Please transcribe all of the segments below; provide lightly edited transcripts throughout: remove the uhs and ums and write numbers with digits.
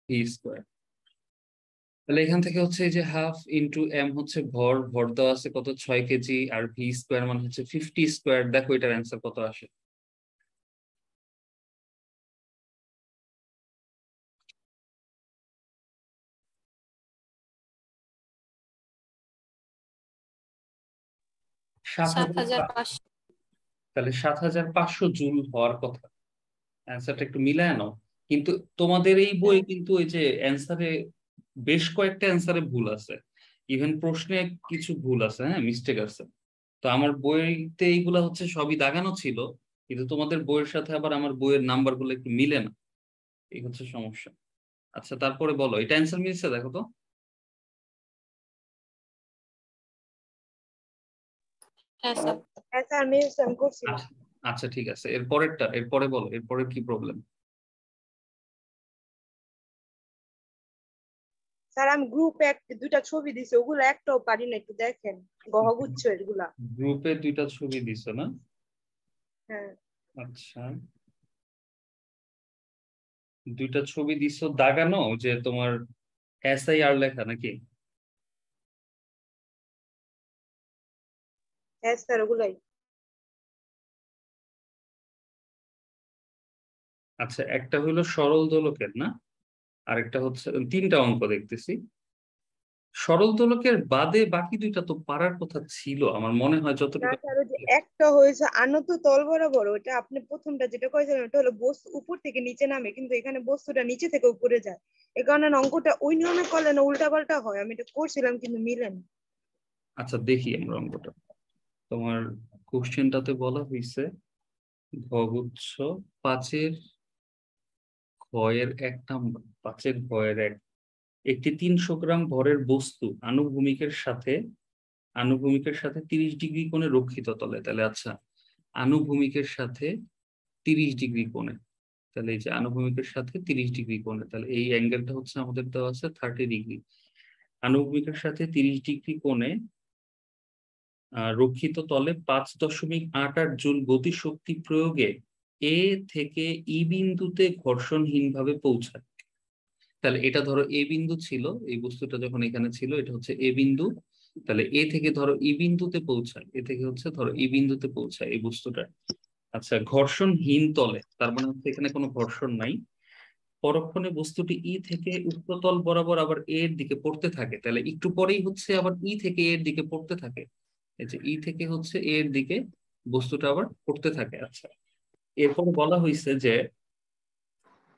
V square. তাহলে এখান থেকে হচ্ছে এই যে হাফ ইন্টু এম হচ্ছে ভর, ভর দেওয়া আছে কত 6 কেজি, আর ভি স্কোয়ার মানে হচ্ছে 50 স্কোয়ার। দেখো এটার অ্যান্সার কত আসে। সাত সাত হাজার হাজার পাঁচশো তাহলে 7,500 জুল হওয়ার কথা। অ্যান্সারটা একটু মিলায় নাও। কিন্তু তোমাদের এই বই কিন্তু ওই যে অ্যান্সারে বেশ কয়েকটা অ্যান্সারে ভুল আছে, ইভেন প্রশ্নে কিছু ভুল আছে, হ্যাঁ মিস্টেক আছে। তো আমার বইতে এইগুলা হচ্ছে সবই দাগানো ছিল, কিন্তু তোমাদের বইয়ের সাথে আবার আমার বইয়ের নাম্বার গুলো একটু মিলে না, এই হচ্ছে সমস্যা। আচ্ছা তারপরে বলো, এটা অ্যান্সার মিলছে দেখো তো। হ্যাঁ স্যার। হ্যাঁ স্যার আমি সেন্ড করছিলাম। আচ্ছা আচ্ছা ঠিক আছে, এরপরেরটা, এরপরে বলো, এরপরে কি প্রবলেম। স্যার আমি গ্রুপে দুইটা ছবি দিছি, ওগুলো একটাও পারি না, একটু দেখেন গহগুচ্ছ এগুলা। গ্রুপে দুইটা ছবি দিছো না? হ্যাঁ আচ্ছা, দুইটা ছবি দিছো দাগানো, যে তোমার SIR লেখা নাকি? হ্যাঁ স্যার ওগুলাই। আচ্ছা, একটা হইলো সরল দোলকের না, আরেকটা হচ্ছে, তিনটা অঙ্ক দেখতেছি। সরল দোলকের বাদে বাকি দুইটা তো পারার কথা ছিল আমার মনে হয় না যতটুকু। স্যার ওই যে একটা হয়েছে আনত তল বরাবর, ওটা আপনি প্রথমটা যেটা কয়েছেন ওটা হলো বস্তু উপর থেকে নিচে নামে, কিন্তু এখানে বস্তুটা নিচে থেকে উপরে যায়। এ কারণে অঙ্কটা ওই নিয়মে করলে না উল্টা পাল্টা হয়, আমি এটা করছিলাম কিন্তু মিলেন। আচ্ছা দেখি আমরা অঙ্কটা। তোমার কোশ্চেনটাতে বলা হয়েছে ঘগুচ্ছ 5-এর ঘয়ের 1 নাম্বার, 5-এর ঘয়ের 1, একটি 300 গ্রাম ভরের বস্তু আনুভূমিকের সাথে 30 ডিগ্রি কোণে রক্ষিত তলে। তাহলে আচ্ছা, আনুভূমিকের সাথে 30 ডিগ্রি কোণে, তাহলে এই যে আনুভূমিকের সাথে 30 ডিগ্রি কোণে, তাহলে এই অ্যাঙ্গেলটা হচ্ছে আমাদের দেওয়া আছে 30 ডিগ্রি। আনুভূমিকের সাথে 30 ডিগ্রি কোণে রক্ষিত তলে 5.88 জুল গতিশক্তি প্রয়োগে এ থেকে ই বিন্দুতে ঘর্ষণহীন ভাবে পৌঁছায়। তাহলে এটা ধরো এ বিন্দু ছিল, এই বস্তুটা যখন এখানে ছিল এটা হচ্ছে এ বিন্দু। তাহলে এ থেকে ধরো ই বিন্দুতে পৌঁছায়, এ থেকে হচ্ছে ধরো ই বিন্দুতে পৌঁছায় এই বস্তুটা। আচ্ছা, ঘর্ষণহীন তলে, তার মানে হচ্ছে এখানে কোনো ঘর্ষণ নাই। পরক্ষণে বস্তুটি ই থেকে উচ্চতল বরাবর আবার এর দিকে পড়তে থাকে, তাহলে একটু পরেই হচ্ছে আবার ই থেকে এর দিকে পড়তে থাকে। এই যে ই থেকে হচ্ছে এর দিকে বস্তুটা আবার পড়তে থাকে। আচ্ছা, এরপর বলা হয়েছে যে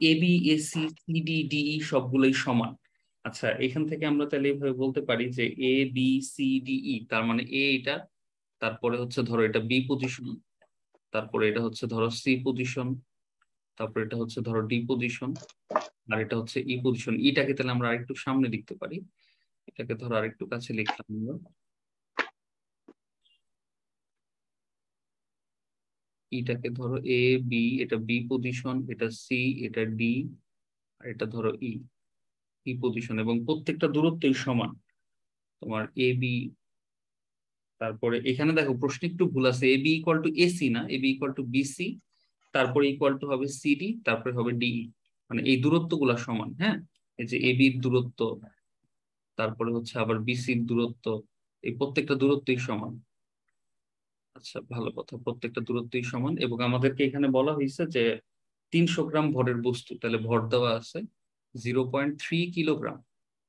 এবি এসি সিডি ডিই সবগুলোই সমান। আচ্ছা, এখান থেকে আমরা তাহলে এইভাবে বলতে পারি যে ABCDE, তার মানে এ এটা, তারপরে হচ্ছে ধরো এটা বি পজিশন, তারপরে এটা হচ্ছে ধরো সি পজিশন, তারপরে এটা হচ্ছে ধরো ডি পজিশন, আর এটা হচ্ছে ই পজিশন। ইটাকে তাহলে আমরা আরেকটু সামনে লিখতে পারি, এটাকে ধরো আরেকটু কাছে লিখলাম আমরা। ইটাকে ধরো এ বি, এটা বি পজিশন, এটা সি, এটা ডি, আর এটা ধরো ই, ই পজিশন, এবং প্রত্যেকটা দূরত্বই সমান। তোমার এ বি, তারপরে এখানে দেখো প্রশ্ন একটু ভুল আছে, A B equal to AC না, A B equal to BC, তারপরে ইকুয়াল টু হবে সিডি, তারপরে হবে ডিই। মানে এই দূরত্ব গুলা সমান, হ্যাঁ। এই যে এ বির দূরত্ব, তারপরে হচ্ছে আবার বিসির দূরত্ব, এই প্রত্যেকটা দূরত্বই সমান। আচ্ছা ভালো কথা, প্রত্যেকটা দূরত্বই সমান। এবং আমাদেরকে এখানে বলা হয়েছে যে 300 গ্রাম ভরের বস্তু, তাহলে ভর দেওয়া আছে 0.3 কিলোগ্রাম,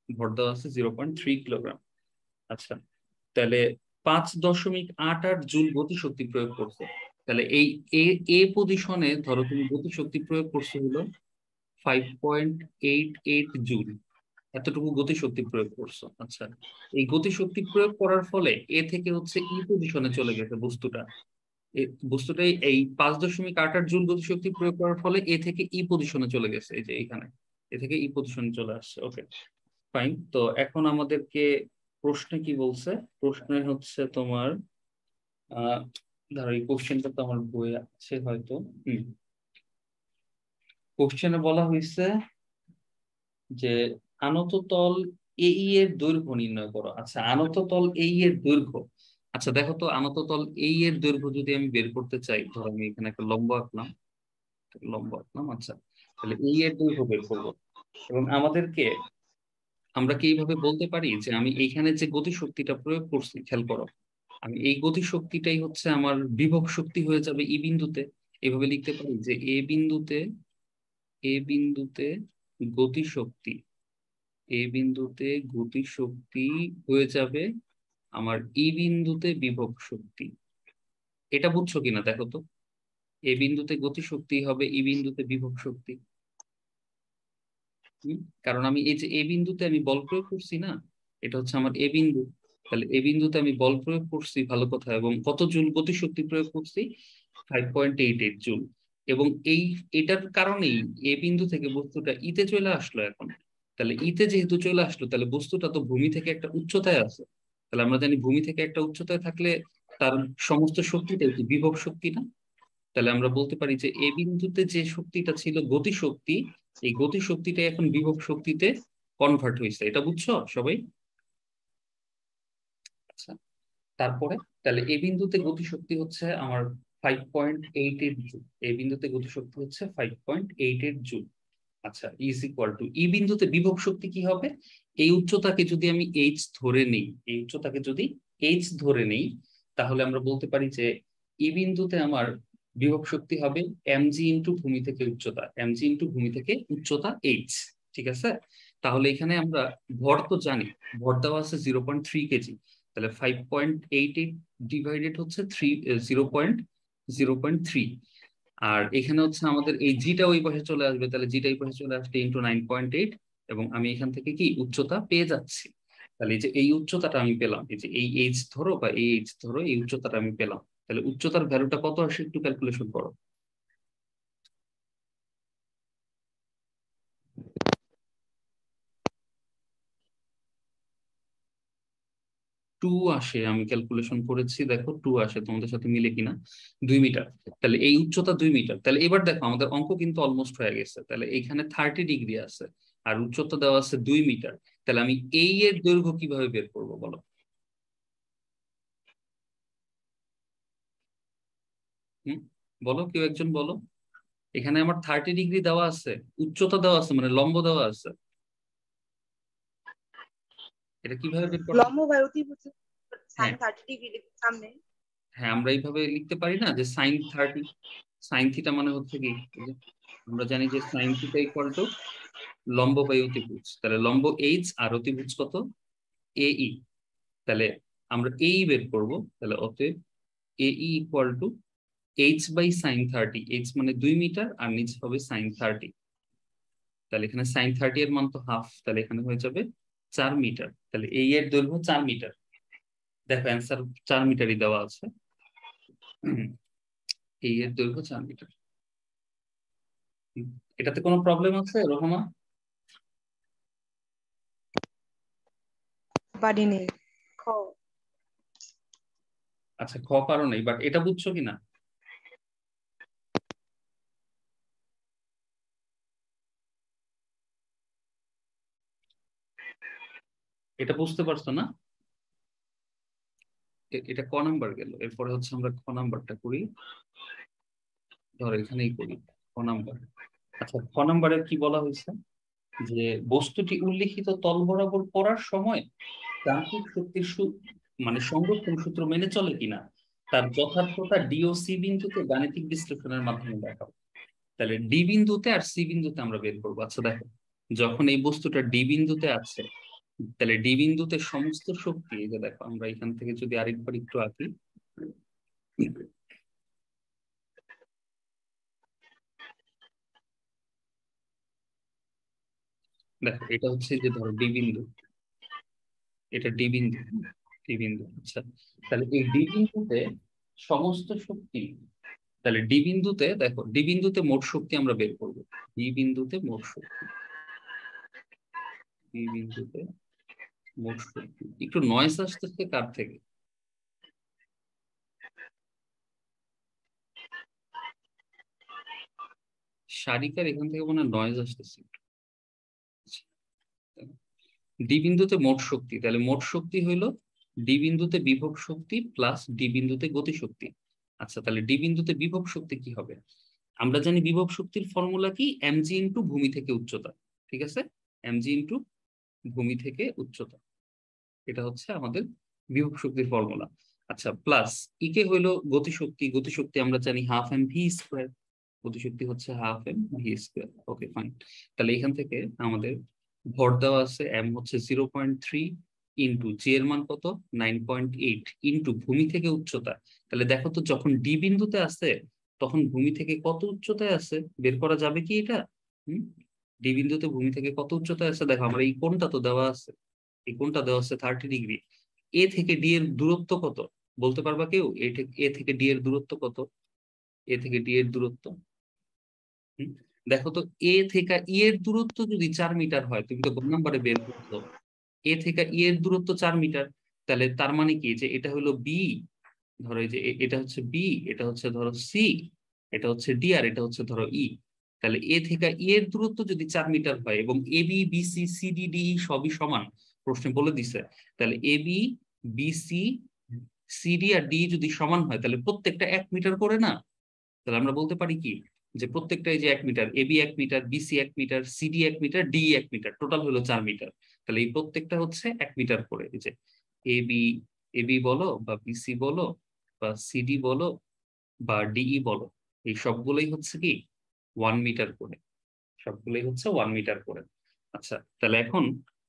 ভর দেওয়া আছে 0.3 কিলোগ্রাম। আচ্ছা, তাহলে 5.88 জুল গতিশক্তি প্রয়োগ করছে। তাহলে এই এ এ পজিশনে ধরো তুমি গতিশক্তি প্রয়োগ করছো হলো 5.88 জুল, এতটুকু গতিশক্তি প্রয়োগ করছো। আচ্ছা, এই গতিশক্তি প্রয়োগ করার ফলে এ থেকে হচ্ছে ই পজিশনে চলে গেছে বস্তুটা। বস্তুটাই এই 5.88 জুল গতিশক্তি প্রয়োগ করার ফলে এ থেকে ই পজিশনে চলে গেছে, এই যে এখানে এ থেকে ই পজিশনে চলে আসছে। Okay fine. তো এখন আমাদেরকে প্রশ্নে কি বলছে, প্রশ্নে হচ্ছে তোমার আহ ধরো এই কোশ্চেনটা তো আমার বইয়ে আছে হয়তো। কোশ্চেনে বলা হয়েছে যে আনত তল এই এর দৈর্ঘ্য নির্ণয় করো। আচ্ছা, আনত তল এই এর দৈর্ঘ্য, আচ্ছা দেখো তো আনত তল এই এর দৈর্ঘ্য যদি আমি বের করতে চাই, ধরো আমি এখানে একটা লম্ব আঁকলাম, লম্ব আঁকলাম। আচ্ছা, তাহলে এই এর দৈর্ঘ্য বের করবো। এবং আমাদেরকে আমরা কি এইভাবে বলতে পারি যে আমি এইখানে যে গতিশক্তিটা প্রয়োগ করছি, খেয়াল করো, আমি এই গতিশক্তিটাই হচ্ছে আমার বিভব শক্তি হয়ে যাবে ই বিন্দুতে। এভাবে লিখতে পারি যে এ বিন্দুতে গতিশক্তি, এ বিন্দুতে গতিশক্তি হয়ে যাবে আমার ই বিন্দুতে বিভব শক্তি। এটা বুঝছো কিনা দেখো তো, এ বিন্দুতে গতিশক্তি হবে ই বিন্দুতে বিভব শক্তি। কারণ আমি এই যে এ বিন্দুতে আমি বল প্রয়োগ করছি না, এটা হচ্ছে আমার এ বিন্দু। তাহলে এ বিন্দুতে আমি বল প্রয়োগ করছি, ভালো কথা, এবং কত জুল গতিশক্তি প্রয়োগ করছি? 5.88 জুল। এবং এটার কারণেই এ বিন্দু থেকে বস্তুটা ইতে চলে আসলো এখন। তাহলে ইতে যেহেতু চলে আসলো, তাহলে বস্তুটা তো ভূমি থেকে একটা উচ্চতায় আছে। তাহলে আমরা জানি ভূমি থেকে একটা উচ্চতায় থাকলে তার সমস্ত শক্তিটাই কি বিভব শক্তি না? তাহলে আমরা বলতে পারি যে এ বিন্দুতে যে শক্তিটা ছিল গতিশক্তি, এই গতিশক্তিটা এখন বিভব শক্তিতে কনভার্ট হয়েছে। এটা বুঝছো সবাই? আচ্ছা, তারপরে তাহলে এ বিন্দুতে গতিশক্তি হচ্ছে আমার 5.88 জুল। এই বিন্দুতে গতিশক্তি হচ্ছে 5.88 জুল। আচ্ছা, ইজ ইকুয়াল টু ই বিন্দুতে বিভব শক্তি কি হবে? এই উচ্চতাকে যদি আমি এইচ ধরে নেই, এই উচ্চতাকে যদি এইচ ধরে নেই, তাহলে আমরা বলতে পারি যে ই বিন্দুতে আমার বিভব শক্তি হবে এমজি ইন্টু ভূমি থেকে উচ্চতা, এমজি ইন্টু ভূমি থেকে উচ্চতা এইচ। ঠিক আছে? তাহলে এখানে আমরা ভর তো জানি, ভর দেওয়া আছে 0.3 কেজি। তাহলে 5.88 ডিভাইডেড হচ্ছে 0.3। আর এখানে হচ্ছে আমাদের এই জিটা ওই পাশে চলে আসবে, তাহলে জিটা এই পাশে চলে আসবে ইন্টু 9.8। এবং আমি এখান থেকে কি উচ্চতা পেয়ে যাচ্ছি। তাহলে এই যে এই উচ্চতাটা আমি পেলাম, এই যে এই এইচ ধরো বা এই এইচ ধরো, এই উচ্চতাটা আমি পেলাম। তাহলে উচ্চতার ভ্যালুটা কত আসে একটু ক্যালকুলেশন করো। 2 আসে, আমি ক্যালকুলেশন করেছি, দেখো 2 আসে, তোমাদের সাথে মিলে কিনা। 2 মিটার। তাহলে এই উচ্চতা 2 মিটার। তাহলে এবার দেখো আমাদের অঙ্ক কিন্তু অলমোস্ট হয়ে গেছে। তাহলে এখানে 30 ডিগ্রি আছে, আর উচ্চতা দেওয়া আছে 2 মিটার। তাহলে আমি এই এর দৈর্ঘ্য কিভাবে বের করবো বলো? হুম, বলো, কেউ একজন বলো। এখানে আমার 30 ডিগ্রি দেওয়া আছে, উচ্চতা দেওয়া আছে, মানে লম্ব দেওয়া আছে। এটা কিভাবে বের করা লম্ব যায়? বাই অতিভুজ হ্যাঁ, সাইন 30 ডিগ্রি সামনে। হ্যাঁ, আমরা এইভাবে লিখতে পারি না যে sin 30, সাইন থিটা মানে হচ্ছে কি, এই যে আমরা জানি যে সাইন থিটা ইকুয়াল টু লম্ব বাই অতিভুজ। তাহলে লম্ব এইচ আর অতিভুজ কত? এই। তাহলে আমরা এই বের করব। তাহলে অতএব এই equal to H by sin 30। H মানে 2 মিটার, আর নিচে হবে sin 30। তাহলে এখানে sin 30 এর মান তো হাফ, তাহলে এখানে হয়ে যাবে 4 মিটার। তাহলে এই এর দৈর্ঘ্য 4 মিটার। দেখো অ্যান্সার 4 মিটারই দেওয়া আছে। এই এর দৈর্ঘ্য 4 মিটার। এটাতে কোনো প্রবলেম আছে রোহামা? পারিনি। খ। আচ্ছা, খ পারো নাই, বাট এটা বুঝছো কিনা? এটা বুঝতে পারছো না? এটা ক নাম্বার গেল, এরপরে হচ্ছে আমরা খ নাম্বারটা করি। ধর এখানেই করি খ নাম্বার। আচ্ছা, খ নাম্বারে কি বলা হয়েছে? যে বস্তুটি উল্লিখিত তল বরাবর পড়ার সময় যান্ত্রিক শক্তির মানে সংরক্ষণ সূত্র মেনে চলে কিনা তার যথার্থতা ডি ও সি বিন্দুতে গাণিতিক বিশ্লেষণের মাধ্যমে দেখাবো। তাহলে ডি বিন্দুতে আর সি বিন্দুতে আমরা বের করবো। আচ্ছা দেখো, যখন এই বস্তুটা ডি বিন্দুতে আছে, তাহলে ডি বিন্দুতে সমস্ত শক্তি, এই যে দেখো আমরা এখান থেকে যদি আরেকবার একটু আঁকি, দেখো এটা হচ্ছে যে ধরো ডি বিন্দু, এটা ডি বিন্দু, ডি বিন্দু। আচ্ছা, তাহলে এই ডি বিন্দুতে সমস্ত শক্তি, তাহলে ডি বিন্দুতে দেখো, ডি বিন্দুতে মোট শক্তি আমরা বের করব। ডি বিন্দুতে মোট শক্তি, ডি বিন্দুতে মোট শক্তি। একটু নয়েজ আসতেছে কার থেকে? সারিকার এখান থেকে মনে হয় নয়েজ আসতেছে। ডি বিন্দুতে মোট শক্তি, তাহলে মোট শক্তি হইলো ডি বিন্দুতে বিভব শক্তি প্লাস ডি বিন্দুতে গতি শক্তি। আচ্ছা, তাহলে ডি বিন্দুতে বিভব শক্তি কি হবে? আমরা জানি বিভব শক্তির ফর্মুলা কি, এমজি ইন্টু ভূমি থেকে উচ্চতা। ঠিক আছে, mg ইন্টু ভূমি থেকে উচ্চতা, এটা হচ্ছে আমাদের বিভব শক্তির ফর্মুলা। আচ্ছা, প্লাস ইকে হইলো গতিশক্তি, গতিশক্তি আমরা জানি হাফ এম ভি স্কোয়ার, গতিশক্তি হচ্ছে half M V square. Okay fine, তাহলে এখান থেকে আমাদের ভর দেওয়া আছে এম হচ্ছে 0.3 ইন্টু জি এর মান কত 9.8 ইন্টু ভূমি থেকে উচ্চতা। তাহলে দেখো তো যখন ডি বিন্দুতে আছে তখন ভূমি থেকে কত উচ্চতায় আছে বের করা যাবে কি এটা? হুম, ডি বিন্দুতে ভূমি থেকে কত উচ্চতায় আছে দেখো, আমার এই কোণটা তো দেওয়া আছে, এই কোণটা দেওয়া আছে 30 ডিগ্রি। এ থেকে ডি এর দূরত্ব কত বলতে পারবা কেউ? এ থেকে ডি এর দূরত্ব কত? এ থেকে ডি এর দূরত্ব, হুম, দেখো তো, এ থেকে ই এর দূরত্ব যদি 4 মিটার হয়, তুমি তো গ নাম্বারে বের করছো, এ থেকে ই এর দূরত্ব 4 মিটার, তাহলে তার মানে কি যে এটা হলো বি, ধরো এই যে এটা হচ্ছে বি, এটা হচ্ছে ধরো সি, এটা হচ্ছে ডি, আর এটা হচ্ছে ধরো ই। তাহলে এ থেকে ই এর দূরত্ব যদি 4 মিটার হয় এবং A B B C C D D সবই সমান, প্রশ্নে বলে দিছে, তাহলে A B B C C D আর ডি যদি সমান হয় তাহলে প্রত্যেকটা 1 মিটার করে না? তাহলে আমরা বলতে পারি কি যে প্রত্যেকটা এই যে 1 metre, A B 1 metre, BC 1 metre, CD 1 metre, D 1 metre, total হলো 4 মিটার। তাহলে এই প্রত্যেকটা হচ্ছে 1 মিটার করে। এই যে এ বি, এ বি বলো বা বিসি বলো বা সিডি বলো বা ডিই বলো, এই সবগুলোই হচ্ছে কি 1 মিটার করে, সবগুলোই হচ্ছে 1 মিটার করে। আচ্ছা, তাহলে এখন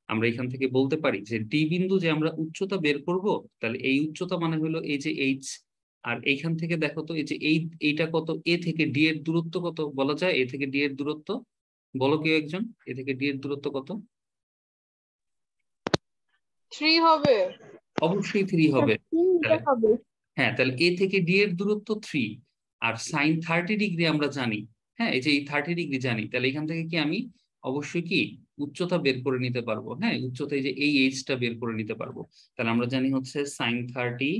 আমরা এখান থেকে বলতে পারি যে ডি বিন্দু যে আমরা উচ্চতা বের করব, তাহলে এই উচ্চতা মানে হলো এই যে এইচ, আর এইখান থেকে দেখো তো এই যে এইটা কত, এ থেকে ডি এর দূরত্ব কত বলা যায়? এ থেকে ডি এর দূরত্ব বলো কেউ একজন, এ থেকে ডি এর দূরত্ব কত? 3 হবে। অবশ্যই 3 হবে। 3 মিটার তাহলে হবে। হ্যাঁ, তাহলে এ থেকে ডি এর দূরত্ব 3, আর সাইন 30 ডিগ্রি আমরা জানি, হ্যাঁ এই যে এই 30 ডিগ্রি জানি, তাহলে এখান থেকে কি আমি অবশ্যই কি উচ্চতা বের করে নিতে পারবো, হ্যাঁ উচ্চতা এই যে এই এইচটা বের করে নিতে পারবো। তাহলে আমরা জানি হচ্ছে সাইন 30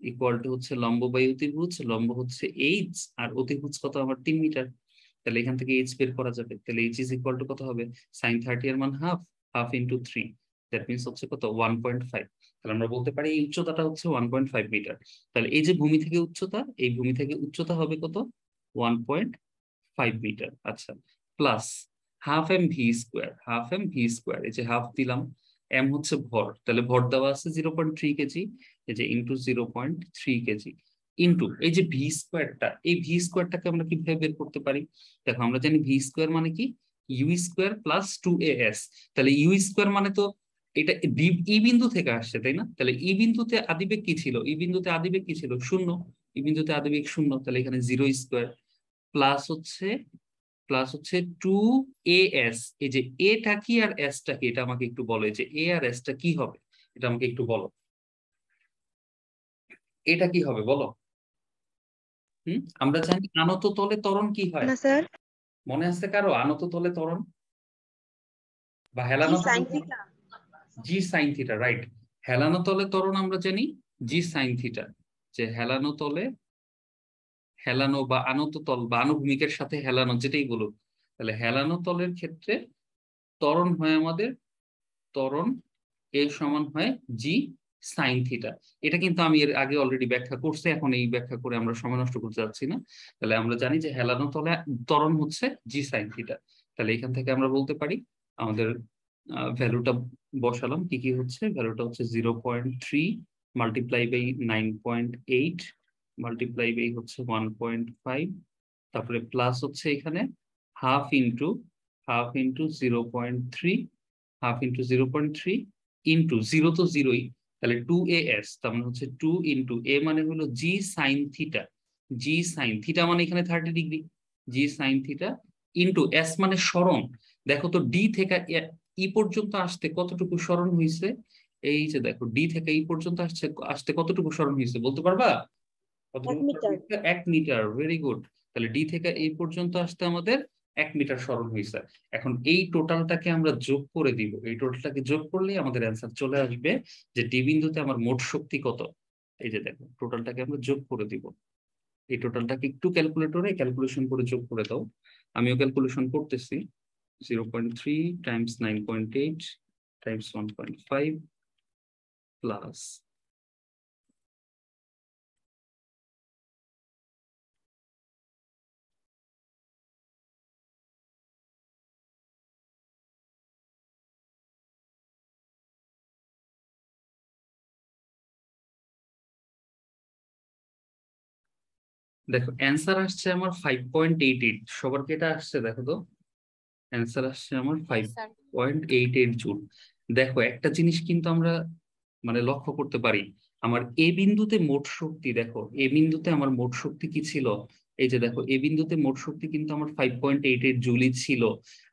ইকুয়াল টু হচ্ছে লম্ব বাই অতিভুজ, লম্ব হচ্ছে এইচ আর অতিভুজ কত আমার 3 মিটার। তাহলে এখান থেকে এইচ বের করা যাবে, তাহলে এইচ ইজ ইকুয়াল টু কত হবে, সাইন 30 এর মান half, half into 3, that means হচ্ছে কত 1.5। তাহলে আমরা বলতে পারি এই উচ্চতাটা হচ্ছে 1.5 মিটার। তাহলে এই যে ভূমি থেকে উচ্চতা, এই ভূমি থেকে উচ্চতা হবে কত 1.5 মিটার। আচ্ছা, plus half M V square, half M V square, এই যে হাফ দিলাম, এম হচ্ছে ভর, তাহলে ভর দেওয়া আছে 0.3 কেজি, এই যে ইন্টু 0.3 কেজি, ইন্টু এই যে ভি স্কোয়ারটা, এই ভি স্কোয়ারটাকে আমরা কিভাবে বের করতে পারি? দেখো আমরা জানি ভি স্কোয়ার মানে কি ইউ স্কোয়ার প্লাস 2as। তাহলে ইউ স্কোয়ার মানে তো এটা ই বিন্দু থেকে আসছে তাই না? তাহলে ই বিন্দুতে আদিবেগ কি ছিল? ই বিন্দুতে আদিবেগ কি ছিল? শূন্য। ই বিন্দুতে আদিবেগ শূন্য, তাহলে এখানে 0 স্কোয়ার প্লাস হচ্ছে, প্লাস হচ্ছে 2as। এই যে এটা কি আর এসটা কি এটা আমাকে একটু বলো, এই যে এ আর এসটা কি হবে এটা আমাকে একটু বলো, এটা কি হবে বলো? আমরা জানি আনত তলে ত্বরণ কি হয়, না স্যার। মনে আছে কারো আনত তলে ত্বরণ বা জি হেলানো তলে সাইন ত্বরণ? Theta. G sine theta, right. হেলানো তলে ত্বরণ আমরা জানি জি সাইন থিটা, যে হেলানো তলে, হেলানো বা আনত তল বা আনুভূমিকের সাথে হেলানো যেটাই বলুক, তাহলে হেলানো তলের ক্ষেত্রে ত্বরণ হয় আমাদের, ত্বরণ এর সমান হয় জি সাইন থিটা। এটা কিন্তু আমি এর আগে অলরেডি ব্যাখ্যা করছি, এখন এই ব্যাখ্যা করে আমরা সময় নষ্ট করতে যাচ্ছি না। তাহলে আমরা জানি যে হেলানো তলে ত্বরণ হচ্ছে জি সাইন থিটা। তাহলে এখান থেকে আমরা বলতে পারি আমাদের ভ্যালুটা বসালাম, কি কি হচ্ছে, ভ্যালুটা হচ্ছে 0.3 মাল্টিপ্লাই বাই 9.8 মাল্টিপ্লাই বাই হচ্ছে 1.5, তারপরে প্লাস হচ্ছে এখানে half into 0.3, half into 0.3 into zero তো জিরোই, তাহলে 2as, তার মানে হচ্ছে 2 ইন্টু এ মানে হলো জি sine theta, g sine theta মানে এখানে 30 ডিগ্রি, জি সাইন থিটা ইন্টু এস মানে সরণ। দেখো তো ডি থেকে ই পর্যন্ত আসতে কতটুকু সরণ হয়েছে, এই যে দেখো ডি থেকে ই পর্যন্ত আসছে, আসতে কতটুকু সরণ হয়েছে বলতে পারবা? 1 মিটার। 1 metre, very good. তাহলে ডি থেকে এই পর্যন্ত আসতে আমাদের 1 মিটার সরণ হয়েছে। এখন এই টোটালটাকে আমরা যোগ করে দিব, এই টোটালটাকে যোগ করলেই আমাদের অ্যান্সার চলে আসবে যে ডি বিন্দুতে আমার মোট শক্তি কত। এই যে দেখো টোটালটাকে আমরা যোগ করে দিব, এই টোটালটাকে একটু ক্যালকুলেটরে ক্যালকুলেশন করে যোগ করে দাও, আমিও ক্যালকুলেশন করতেছি। 0.3 টাইমস 9.8 টাইমস 1.5 প্লাস দেখো অ্যান্সার আসছে আমার 5.88, সবার কি এটা আসছে দেখো তো? অ্যান্সার আসছে আমার হ্যাঁ স্যার। 5.88 জুল। দেখো একটা জিনিস কিন্তু আমরা মানে লক্ষ্য করতে পারি, আমার এ বিন্দুতে মোট শক্তি, দেখো এ বিন্দুতে আমার মোট শক্তি কি ছিল? এই যে দেখো এ বিন্দুতে মোট শক্তি কিন্তু আমার 5.88 জুলই ছিল।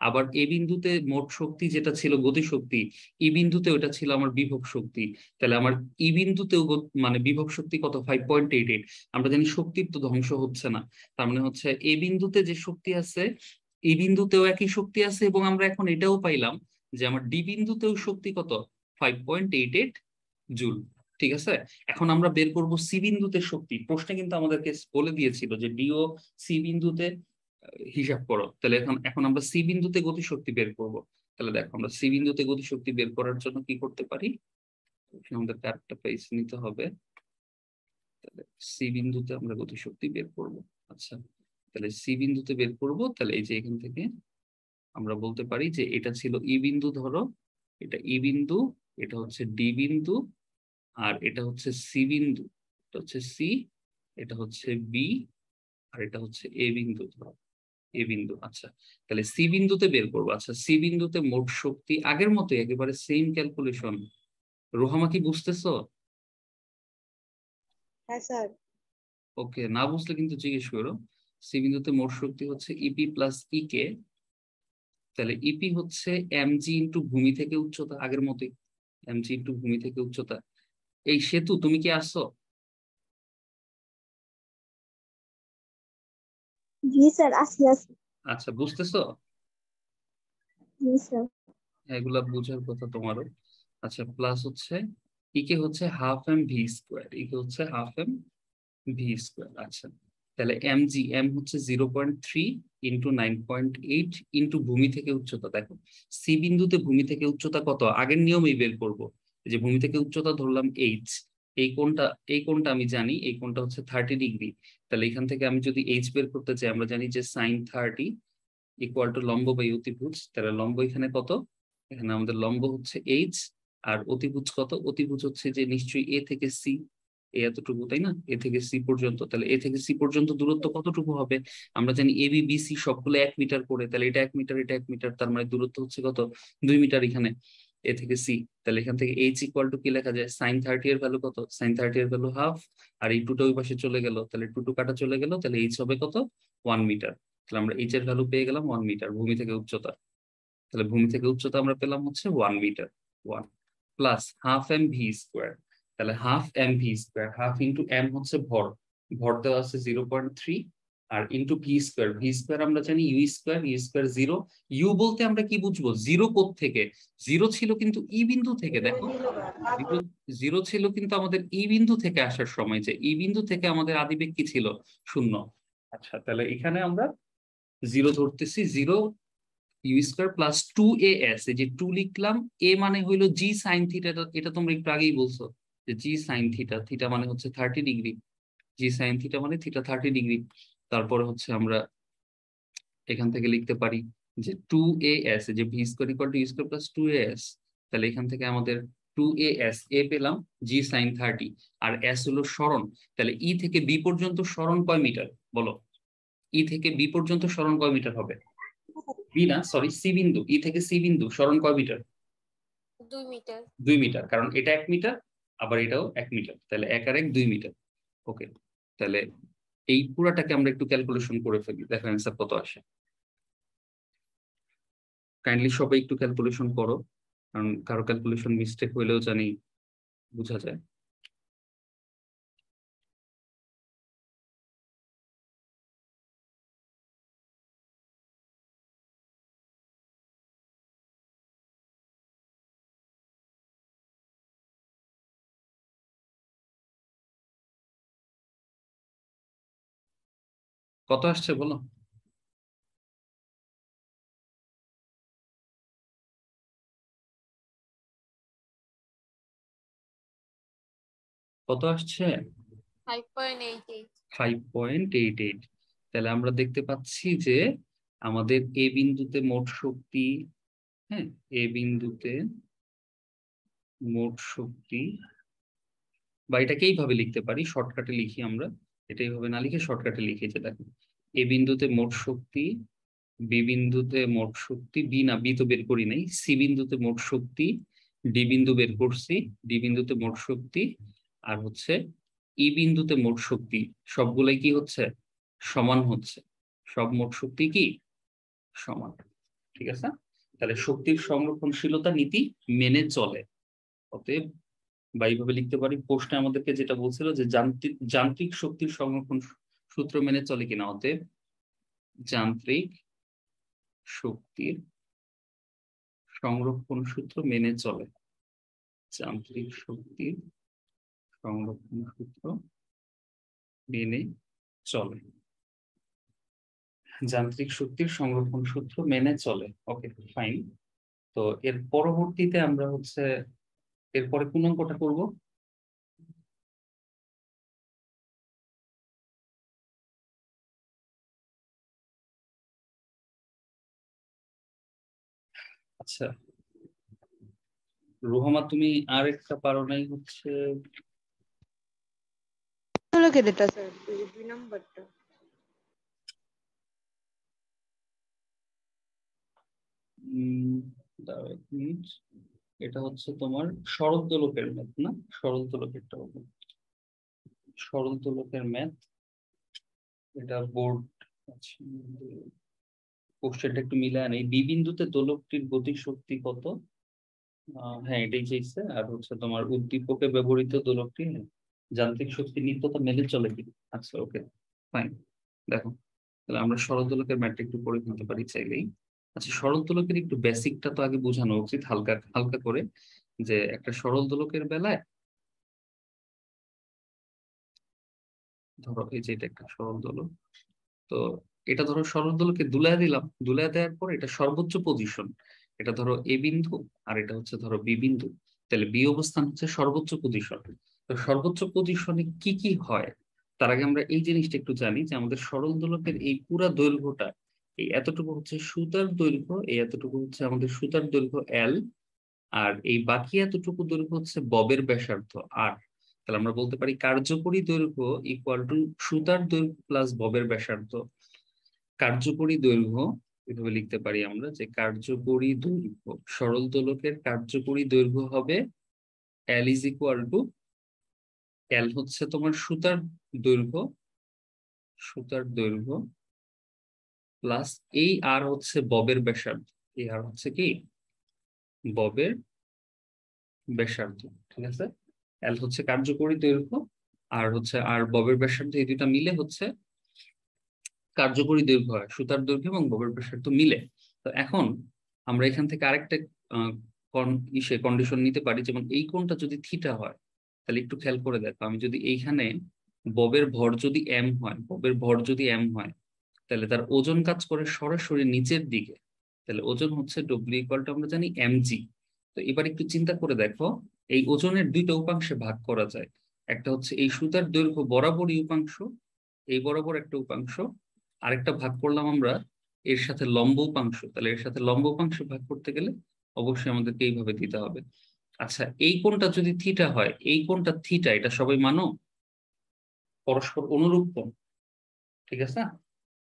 আবার এ বিন্দুতে মোট শক্তি যেটা ছিল গতিশক্তি, ই বিন্দুতে ওটা ছিল আমার বিভব শক্তি। তাহলে আমার ই বিন্দুতেও মানে বিভব শক্তি কত? 5.88। আমরা জানি শক্তির তো ধ্বংস হচ্ছে না, তার মানে হচ্ছে এ বিন্দুতে যে শক্তি আছে এই বিন্দুতেও একই শক্তি আছে, এবং আমরা এখন এটাও পাইলাম যে আমার ডি বিন্দুতেও শক্তি কত? 5.88 জুল। ঠিক আছে, এখন আমরা বের করব সি বিন্দুতে শক্তি। প্রশ্নে কিন্তু আমাদেরকে বলে দিয়েছিল যে ডি ও সি বিন্দুতে হিসাব করো। তাহলে এখন এখন আমরা সি বিন্দুতে গতিশক্তি বের করব। তাহলে দেখো আমরা সি বিন্দুতে গতিশক্তি বের করার জন্য কি করতে পারি, আমাদের আরেকটা পেজ নিতে হবে। তাহলে সি বিন্দুতে আমরা গতিশক্তি বের করব। আচ্ছা, তাহলে সি বিন্দুতে বের করব। তাহলে এই যে এখান থেকে আমরা বলতে পারি যে এটা ছিল ই বিন্দু, ধরো এটা ই বিন্দু, এটা হচ্ছে ডি বিন্দু, আর এটা হচ্ছে সি বিন্দু, এটা হচ্ছে সি, এটা হচ্ছে বি, আর এটা হচ্ছে এ বিন্দু, ধরো এ বিন্দু। আচ্ছা, তাহলে সি বিন্দুতে বের করবো। আচ্ছা, সি বিন্দুতে মোট শক্তি আগের মতোই একেবারে সেম ক্যালকুলেশন। রোহামা কি বুঝতেছো? হ্যাঁ স্যার। ওকে, না বুঝলে কিন্তু জিজ্ঞেস করো। সি বিন্দুতে মোট শক্তি হচ্ছে ইপি প্লাস ই কে। তাহলে ইপি হচ্ছে এমজি ইন্টু ভূমি থেকে উচ্চতা, আগের মতোই এমজি ইন্টু ভূমি থেকে উচ্চতা। এই সেতু, তুমি কি আসছো? জি স্যার, আসি আসি। আচ্ছা, বুঝতেছো? জি স্যার। এগুলা বুঝার কথা তোমারও। আচ্ছা, প্লাস হচ্ছে ইকে হচ্ছে হাফ এম ভি স্কোয়ার, ইকে হচ্ছে হাফ এম ভি স্কোয়ার। আচ্ছা, তাহলে এম জি, এম হচ্ছে 0.3 ইন্টু 9.8 ইন্টু ভূমি থেকে উচ্চতা। দেখো সি বিন্দুতে ভূমি থেকে উচ্চতা কত, আগের নিয়মেই বের করব। এই যে ভূমি থেকে উচ্চতা ধরলাম এইচ, এই কোণটা, এই কোণটা আমি জানি এই কোণটা হচ্ছে 30 ডিগ্রি। তাহলে এখান থেকে আমি যদি এইচ বের করতে চাই, আমরা জানি যে সাইন 30 ইকুয়াল টু লম্ব বাই অতিভুজ। তাহলে লম্ব এখানে কত? এখানে আমাদের লম্ব হচ্ছে এইচ, আর অতিভুজ কত? অতিভুজ হচ্ছে যে নিশ্চয়ই এ থেকে সি, এতটুকু তাই না, এ থেকে সি পর্যন্ত। তাহলে এ থেকে সি পর্যন্ত দূরত্ব কতটুকু হবে? আমরা জানি এ বি বি সি সবগুলো 1 মিটার করে, তাহলে এটা 1 মিটার, এটা 1 মিটার, তার মানে দূরত্ব হচ্ছে কত? 2 মিটার এখানে এ থেকে সি। তাহলে এখান থেকে এইচ ইকুয়াল টু কি লেখা যায়? সাইন 30 এর ভ্যালু কত? সাইন 30 এর ভ্যালু হাফ, আর এই টুটা ওই পাশে চলে গেল, তাহলে টু টু কাটা চলে গেল, তাহলে এইচ হবে কত? 1 মিটার। তাহলে আমরা এইচ এর ভ্যালু পেয়ে গেলাম 1 মিটার ভূমি থেকে উচ্চতা। তাহলে ভূমি থেকে উচ্চতা আমরা পেলাম হচ্ছে 1 metre. 1 plus half M V square. তাহলে half M V square, half into m হচ্ছে ভর, ভর দেওয়া আছে 0.3, আর into V square, v square আমরা জানি u square, u square zero. U বলতে আমরা কি বুঝবো? জিরো কোথ থেকে? জিরো ছিল কিন্তু ই বিন্দু থেকে, দেখো জিরো, জিরো ছিল কিন্তু আমাদের ই বিন্দু থেকে আসার সময়, যে ই বিন্দু থেকে আমাদের আদিবেগ কি ছিল? শূন্য। আচ্ছা, তাহলে এখানে আমরা জিরো ধরতেছি, zero you square plus 2as, এই যে 2 লিখলাম, এ মানে হইলো জি সাইন থিটা, এটা তোমরা একটু আগেই বলছো যে জি সাইন থিটা, থিটা মানে হচ্ছে 30 ডিগ্রি, জি সাইন থিটা মানে থিটা 30 ডিগ্রি। তারপরে হচ্ছে আমরা এখান থেকে লিখতে পারি যে 2as, যে V square equal to U square plus 2as। তাহলে এখান থেকে আমাদের 2as, এ পেলাম জি সাইন 30, আর এস হলো সরণ। তাহলে ই থেকে বি পর্যন্ত সরণ কয় মিটার বলো? ই থেকে বি পর্যন্ত সরণ কয় মিটার হবে? বি না, সরি, সি বিন্দু, ই থেকে সি বিন্দু সরণ কয় মিটার? 2 মিটার। 2 মিটার, কারণ এটা 1 মিটার, আবার এটাও 1 মিটার, তাহলে 1 আর 1 2 মিটার। ওকে, তাহলে এই পুরাটাকে আমরা একটু ক্যালকুলেশন করে ফেলি, দেখো অ্যান্সার কত আসে। কাইন্ডলি সবাই একটু ক্যালকুলেশন করো, কারণ কারো ক্যালকুলেশন মিস্টেক হইলেও জানি বোঝা যায়। কত আসছে বলো? কত আসছে? 5.88। 5.88। তাহলে আমরা দেখতে পাচ্ছি যে আমাদের এ বিন্দুতে মোট শক্তি, হ্যাঁ, এ বিন্দুতে মোট শক্তি, বা এটাকে এইভাবে লিখতে পারি, শর্টকাটে লিখি আমরা, এটাই হবে না লিখে শর্টকাটে লিখেছে, দেখো এ বিন্দুতে মোট শক্তি, বি বিন্দুতে মোট শক্তি, বি না বি তো বের করি নাই, সি বিন্দুতে মোট শক্তি, ডি বিন্দু বের করছি, ডি বিন্দুতে মোট শক্তি, আর হচ্ছে ই বিন্দুতে মোট শক্তি সবগুলাই কি হচ্ছে সমান হচ্ছে, সব মোট শক্তি কি সমান। ঠিক আছে, তাহলে শক্তির সংরক্ষণশীলতা নীতি মেনে চলে। অতএব বা এইভাবে লিখতে পারি, প্রশ্নে আমাদেরকে যেটা বলছিল যে যান্ত্রিক যান্ত্রিক শক্তির সংরক্ষণ সূত্র মেনে চলে কিনা, অতএব যান্ত্রিক শক্তির সংরক্ষণ সূত্র মেনে চলে, যান্ত্রিক শক্তির সংরক্ষণ সূত্র মেনে চলে, যান্ত্রিক শক্তির সংরক্ষণ সূত্র মেনে চলে। Okay fine. তো এর পরবর্তীতে আমরা হচ্ছে এরপরে কোন অঙ্কটা করব? আচ্ছা রুহামা, তুমি আর একটা পারো নাই হচ্ছে এটা স্যার 2 নাম্বারটা। দাঁড়াও এক মিনিট, এটা হচ্ছে তোমার সরল দোলকের ম্যাথ না? সরল দোলকেরটা হবে, সরল দোলকের ম্যাথ, এটা বোর্ড আছে, কোশ্চেনটা একটু মিলায় নেই। বি বিন্দুতে দোলকটির গতি শক্তি কত? হ্যাঁ এটাই চাইছে। আর হচ্ছে তোমার উদ্দীপকে ব্যবহৃত দোলকটি যান্ত্রিক শক্তি নিত্যতা মেনে চলে কি? আচ্ছা ওকে ফাইন। দেখো তাহলে আমরা সরল দোলকের ম্যাথটা একটু করে ফেলতে পারি চাইলেই। আচ্ছা সরল দোলকের একটু বেসিকটা তো আগে বোঝানো উচিত হালকা হালকা করে, যে একটা সরল দোলকের বেলায় ধরো এই যে এটা একটা সরল দোলক, তো এটা ধরো সরল দোলকে দুলায় দিলাম, দুলায় দেওয়ার পর এটা সর্বোচ্চ পজিশন, এটা ধরো এ বিন্দু আর এটা হচ্ছে ধরো বি বিন্দু, তাহলে বি অবস্থান হচ্ছে সর্বোচ্চ পজিশন। তো সর্বোচ্চ পজিশনে কি কি হয় তার আগে আমরা এই জিনিসটা একটু জানি যে আমাদের সরল দোলকের এই পুরা দৈর্ঘ্যটা, এই এতটুকু হচ্ছে সুতার দৈর্ঘ্য, এই এতটুকু হচ্ছে আমাদের সুতার দৈর্ঘ্য এল, আর এই বাকি এতটুকু দৈর্ঘ্য হচ্ছে ববের ব্যাসার্ধ আর। তাহলে আমরা বলতে পারি কার্যকরী দৈর্ঘ্য ইকুয়াল টু সুতার দৈর্ঘ্য প্লাস ববের ব্যাসার্ধ। কার্যকরী দৈর্ঘ্য এভাবে লিখতে পারি আমরা যে কার্যকরী দৈর্ঘ্য, সরল দোলকের কার্যকরী দৈর্ঘ্য হবে এল ইজ ইকুয়াল টু, এল হচ্ছে তোমার সুতার দৈর্ঘ্য, সুতার দৈর্ঘ্য প্লাস এই আর হচ্ছে ববের ব্যাসার্ধ, এই আর হচ্ছে কি ববের ব্যাসার্ধ। ঠিক আছে, এল হচ্ছে কার্যকরী দৈর্ঘ্য আর হচ্ছে আর ববের ব্যাসার্ধ, এই দুটা মিলে হচ্ছে কার্যকরী দৈর্ঘ্য হয়, সুতার দৈর্ঘ্য এবং ববের ব্যাসার্ধ মিলে। তো এখন আমরা এখান থেকে আরেকটা কন্ডিশন নিতে পারি, যেমন এই কোণটা যদি থিটা হয়, তাহলে একটু খেয়াল করে দেখো, আমি যদি এইখানে ববের ভর যদি এম হয়, ববের ভর যদি এম হয়, তাহলে তার ওজন কাজ করে সরাসরি নিচের দিকে, তাহলে ওজন হচ্ছে ডব্লিউ ইকুয়াল টু আমরা জানি এমজি। তো এবার একটু চিন্তা করে দেখো, এই ওজনের দুইটা উপাংশে ভাগ করা যায়, একটা হচ্ছে এই সুতার দৈর্ঘ্য বরাবরই উপাংশ, এই বরাবর একটা উপাংশ, আরেকটা ভাগ করলাম আমরা এর সাথে লম্ব উপাংশ, তাহলে এর সাথে লম্ব উপাংশ ভাগ করতে গেলে অবশ্যই আমাদেরকে এইভাবে দিতে হবে। আচ্ছা এই কোণটা যদি থিটা হয়, এই কোণটা থিটা, এটা সবাই মানো পরস্পর অনুরূপ কোণ, ঠিক আছে?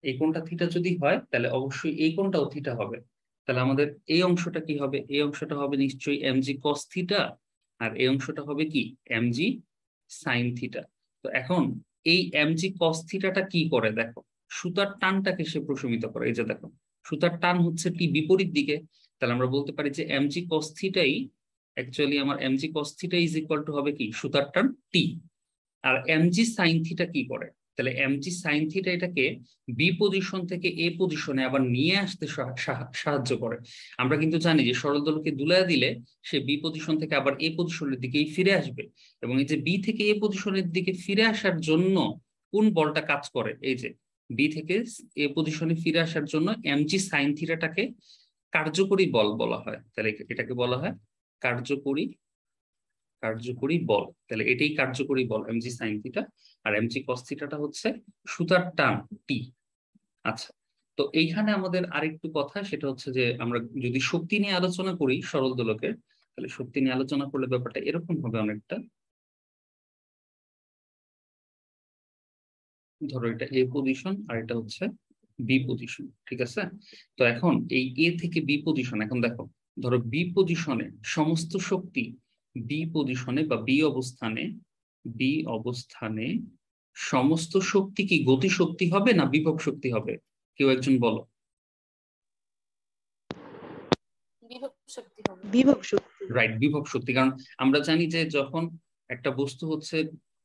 এই কোণটা থিটা যদি হয় তাহলে অবশ্যই এই কোণটাও থিটা হবে। তাহলে আমাদের এই অংশটা কি হবে? এই অংশটা হবে নিশ্চয়ই এমজি কস থিটা, আর এই অংশটা হবে কি এমজি সাইন থিটা। তো এখন এই এমজি কস থিটাটা কি করে দেখো, সুতার টানটাকে সে প্রশমিত করে। এই যে দেখো সুতার টান হচ্ছে টি বিপরীত দিকে, তাহলে আমরা বলতে পারি যে এমজি কস থিটাই অ্যাকচুয়ালি আমার MG cos theta is equal to হবে কি সুতার টান টি। আর এমজি সাইন থিটা কি করে, তাহলে এমজি সাইন থিটা এটাকে বি পজিশন থেকে এ পজিশনে আবার নিয়ে আসতে সাহায্য করে। আমরা কিন্তু জানি যে সরল দোলকে দুলায় দিলে সে বি পজিশন থেকে আবার এ পজিশনের দিকেই ফিরে আসবে, এবং এই যে বি থেকে এ পজিশনের দিকে ফিরে আসার জন্য কোন বলটা কাজ করে, এই যে বি থেকে এ পজিশনে ফিরে আসার জন্য এমজি সাইন থিটাটাকে কার্যকরী বল বলা হয়। তাহলে এটাকে বলা হয় কার্যকরী কার্যকরী বল। তাহলে এটাই কার্যকরী বল এমজি সাইন থিটা, আর এমজি কস থিটাটা হচ্ছে সুতার টান টি। আচ্ছা তো এইখানে আমাদের আরেকটু কথা, সেটা হচ্ছে যে আমরা যদি শক্তি নিয়ে আলোচনা করি সরল দোলকের, তাহলে শক্তি নিয়ে আলোচনা করলে ব্যাপারটা এরকম হবে অনেকটা। ধরো এটা এ পজিশন আর এটা হচ্ছে বি পজিশন, ঠিক আছে? তো এখন এই এ থেকে বি পজিশন, এখন দেখো ধরো বি পজিশনে সমস্ত শক্তি বি পজিশনে বা বি অবস্থানে সমস্ত শক্তি কি গতি শক্তি হবে না বিভব শক্তি হবে? কেউ একজন বলো। বিভব শক্তি হবে। বিভব শক্তি। রাইট, বিভব শক্তি। কারণ আমরা জানি যে যখন একটা বস্তু হচ্ছে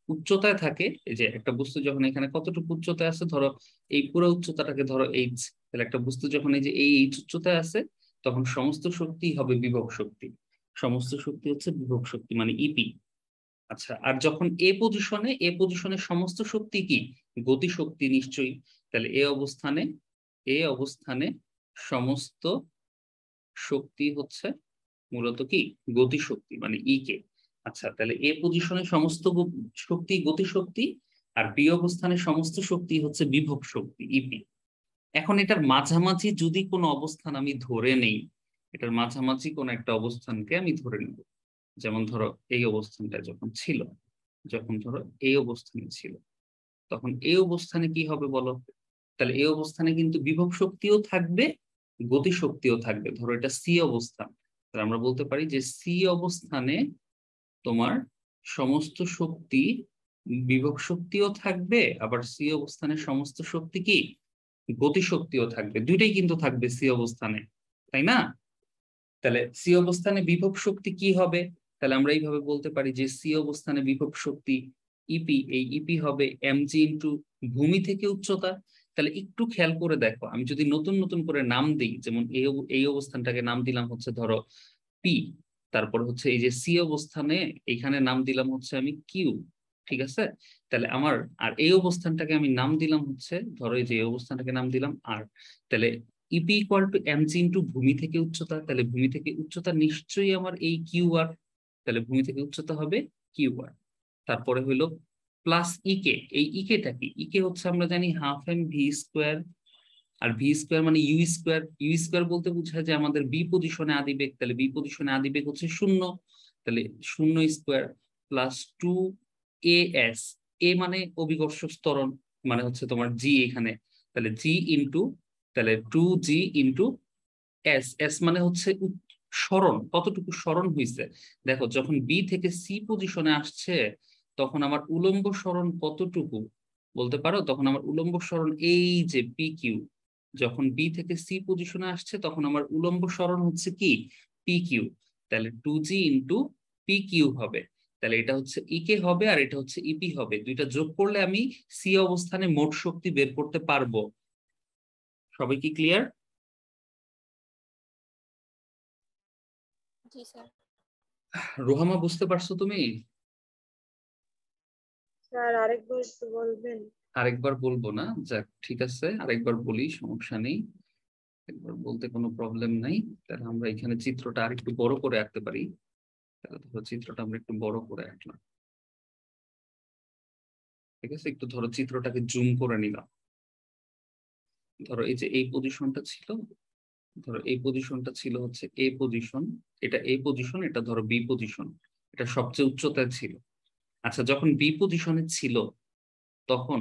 উচ্চতায় থাকে, এই যে একটা বস্তু যখন এখানে কতটুকু উচ্চতায় আছে, ধরো এই পুরো উচ্চতাটাকে ধরো এইচ, তাহলে একটা বস্তু যখন এই যে এই এইচ উচ্চতায় আছে তখন সমস্ত শক্তি হবে বিভব শক্তি। সমস্ত শক্তি হচ্ছে বিভব শক্তি মানে ইপি। আচ্ছা, আর যখন এ পজিশনে সমস্ত শক্তি কি গতি শক্তি নিশ্চয়ই। তাহলে এ অবস্থানে সমস্ত শক্তি হচ্ছে মূলত কি গতি শক্তি মানে ই কে। আচ্ছা, তাহলে এ পজিশনে সমস্ত শক্তি গতি শক্তি, আর বি অবস্থানে সমস্ত শক্তি হচ্ছে বিভব শক্তি ইপি। এখন এটার মাঝামাঝি যদি কোনো অবস্থান আমি ধরে নেই, এটার মাঝামাঝি কোন একটা অবস্থানকে আমি ধরে নেব, যেমন ধরো এই অবস্থানটা যখন ধরো এই অবস্থানে ছিল, তখন এই অবস্থানে কি হবে বলো? তাহলে এই অবস্থানে কিন্তু বিভব শক্তিও থাকবে, গতি শক্তিও থাকবে। ধরো এটা সি অবস্থান, তাহলে আমরা বলতে পারি যে সি অবস্থানে তোমার সমস্ত শক্তি বিভব শক্তিও থাকবে, আবার সি অবস্থানে সমস্ত শক্তি কি গতি শক্তিও থাকবে, দুইটাই কিন্তু থাকবে সি অবস্থানে, তাই না? তাহলে সি অবস্থানে বিভব শক্তি কি হবে? তাহলে আমরা এইভাবে বলতে পারি যে সি অবস্থানে বিভব শক্তি ইপি, এই ইপি হবে এমজি ইন্টু ভূমি থেকে উচ্চতা। তাহলে একটু খেয়াল করে দেখো, আমি যদি নতুন নতুন করে নাম দিই, যেমন এই অবস্থানটাকে নাম দিলাম হচ্ছে ধরো পি, তারপর হচ্ছে এই যে সি অবস্থানে এইখানে নাম দিলাম হচ্ছে আমি কিউ, ঠিক আছে? তাহলে আমার আর এই অবস্থানটাকে আমি নাম দিলাম হচ্ছে ধরো এই যে এই অবস্থানটাকে নাম দিলাম আর। তাহলে E P equal to MG into ভূমি থেকে উচ্চতা, তাহলে ভূমি থেকে উচ্চতা নিশ্চয়ই আমার এই কিউ আর, তাহলে ভূমি থেকে উচ্চতা হবে কিউ আর। তারপরে হইলো প্লাস ইকে, এই ইকেটা কি? ইকে হচ্ছে আমরা জানি হাফ এম ভি স্কোয়ার, আর ভি স্কোয়ার মানে ইউ স্কোয়ার বলতে বোঝায় যে আমাদের বি পজিশনে আদিবেগ, তাহলে বি পজিশনে আদিবেগ হচ্ছে 0, তাহলে 0 স্কোয়ার প্লাস 2 as, এ মানে অভিকর্ষ ত্বরণ মানে হচ্ছে তোমার জি এখানে, তাহলে জি ইন্টু, তাহলে 2g ইন্টু এস, এস মানে হচ্ছে সরণ, কতটুকু সরণ হয়েছে। দেখো যখন বি থেকে সি পজিশনে আসছে তখন আমার উলম্ব সরণ কতটুকু বলতে পারো? তখন আমার উলম্ব সরণ এই যে পি কিউ, যখন বি থেকে সি পজিশনে আসছে তখন আমার উলম্ব সরণ হচ্ছে কি পি কিউ, তাহলে 2g ইন্টু পি কিউ হবে। তাহলে এটা হচ্ছে ইকে হবে আর এটা হচ্ছে ইপি হবে, দুইটা যোগ করলে আমি সি অবস্থানে মোট শক্তি বের করতে পারবো। সবাই কি ক্লিয়ার? জি স্যার। রোহামা বুঝতে পারছো তুমি? স্যার আরেকবার একটু বলবেন? আরেকবার বলবো না, যাক ঠিক আছে, আরেকবার বলি, সমস্যা নেই, একবার বলতে কোনো প্রবলেম নাই। তাহলে আমরা এখানে চিত্রটা আরেকটু বড় করে আঁকতে পারি। তাহলে ধরো চিত্রটা আমরা একটু বড় করে আঁকলাম, ঠিক আছে? একটু ধরো চিত্রটাকে জুম করে নিলাম। ধরো এই যে এই পজিশনটা ছিল, ধরো এই পজিশনটা ছিল হচ্ছে এ পজিশন, এটা এ পজিশন, এটা ধরো বি পজিশন, এটা সবচেয়ে উচ্চতায় ছিল। আচ্ছা, যখন বি পজিশনে ছিল তখন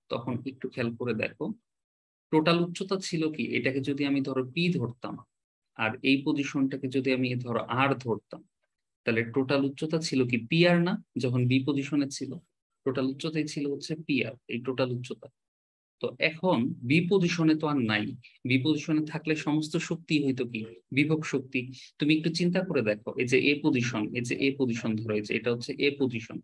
তখন একটু খেয়াল করে দেখো, টোটাল উচ্চতা ছিল কি, এটাকে যদি আমি ধরো পি ধরতাম আর এই পজিশনটাকে যদি আমি ধরো আর ধরতাম, তাহলে টোটাল উচ্চতা ছিল কি পি আর না? যখন বি পজিশনে ছিল টোটাল উচ্চতাই ছিল হচ্ছে পি আর, এই টোটাল উচ্চতা। তো এখন বি পজিশনে তো আর নাই, বি পজিশনে থাকলে সমস্ত শক্তি হইতো কি বিভব শক্তি। তুমি একটু চিন্তা করে দেখো, এই যে এ পজিশন, এই যে এ পজিশন ধরো, এই যে এটা হচ্ছে এ পজিশন,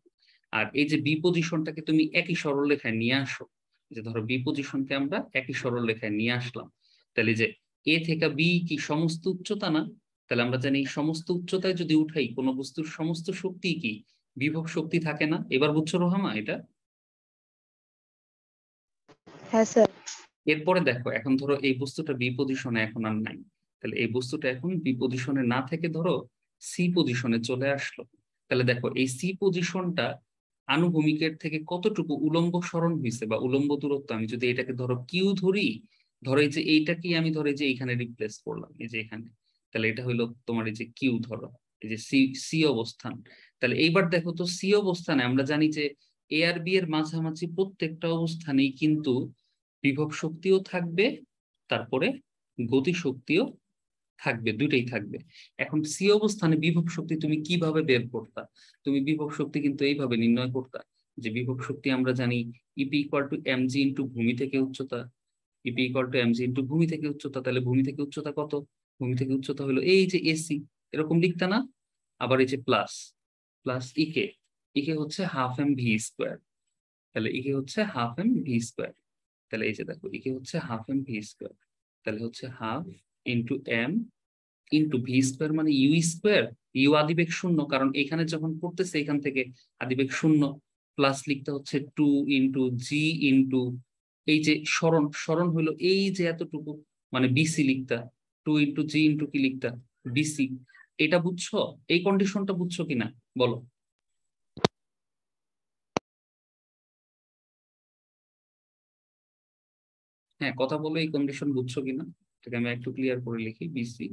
আর এই যে বি পজিশনটাকে তুমি একই সরলরেখায় নিয়ে আসো, যে ধরো বি পজিশনকে আমরা একই সরলরেখায় নিয়ে আসলাম, তাহলে যে এ থেকে বি কি সমস্ত উচ্চতা না? তাহলে আমরা জানি সমস্ত উচ্চতায় যদি উঠাই কোনো বস্তুর সমস্ত শক্তি কি বিভব শক্তি থাকে না? এবার বুঝছো রোহামা এটা? হ্যাঁ স্যার। এরপরে দেখো, এখন ধরো এই বস্তুটা বি পজিশনে এখন আর নাই, তাহলে এই বস্তুটা এখন বি পজিশনে না থেকে ধরো সি পজিশনে চলে আসলো। তাহলে দেখো এই সি পজিশনটা আনুভূমিকের থেকে কতটুকু উলম্ব সরণ হয়েছে বা উলম্ব দূরত্ব, আমি যদি এটাকে ধরো কিউ ধরি, ধরো এই যে এইটাকেই আমি ধরো এই যে এইখানে রিপ্লেস করলাম এই যে এখানে, তাহলে এটা হইলো তোমার এই যে কিউ ধরো, এই যে সি সি অবস্থান। তাহলে এইবার দেখো তো সি অবস্থানে আমরা জানি যে এ আর বি এর মাঝামাঝি প্রত্যেকটা অবস্থানেই কিন্তু বিভব শক্তিও থাকবে, তারপরে গতি শক্তিও থাকবে, দুইটাই থাকবে। এখন সি অবস্থানে বিভব শক্তি তুমি কিভাবে বের করতা? তুমি বিভব শক্তি কিন্তু এইভাবে নির্ণয় করতা যে বিভব শক্তি আমরা জানি E P equal to MG into ভূমি থেকে উচ্চতা, E P equal to MG into ভূমি থেকে উচ্চতা। তাহলে ভূমি থেকে উচ্চতা কত? ভূমি থেকে উচ্চতা হলো এই যে এসি, এরকম লিখতা না? আবার এই যে প্লাস প্লাস ইকে, ইকে হচ্ছে হাফ এম ভি স্কোয়ার। তাহলে ইকে হচ্ছে হাফ এম ভি স্কোয়ার। তাহলে এই যে দেখো ইকে হচ্ছে হাফ এম ভি স্কোয়ার, তাহলে হচ্ছে half into M into V square মানে ইউ স্কোয়ার। ইউ আদিবেগ শূন্য, কারণ এখানে যখন পড়তেছে এখান থেকে আদিবেগ শূন্য, প্লাস লিখতে হচ্ছে 2 ইন্টু জি ইন্টু এই যে সরণ, সরণ হলো এই যে এতটুকু, মানে বিসি লিখতা। 2 ইন্টু জি ইন্টু কি লিখতা? বিসি। এটা বুঝছো? এই কন্ডিশনটা বুঝছো কিনা বলো? হ্যাঁ, কথা বলো, এই কন্ডিশন বুঝছো কিনা? এটাকে আমি একটু ক্লিয়ার করে লিখি, বিসি।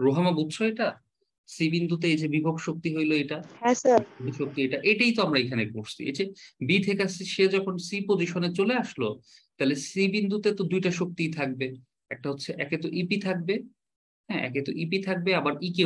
রোহামা বুঝছো এটা? সি বিন্দুতে এই যে বিভব শক্তি হইলো এটা, হ্যাঁ স্যার। শক্তি এটা, এটাই তো আমরা এখানে করছি। এই যে বি থেকে সে যখন সি পজিশনে চলে আসলো, তাহলে সি বিন্দুতে তো দুইটা শক্তিই থাকবে। একটা হচ্ছে একে তো ইপি থাকবে, হ্যাঁ একে তো ইপি থাকবে, আবার ইকে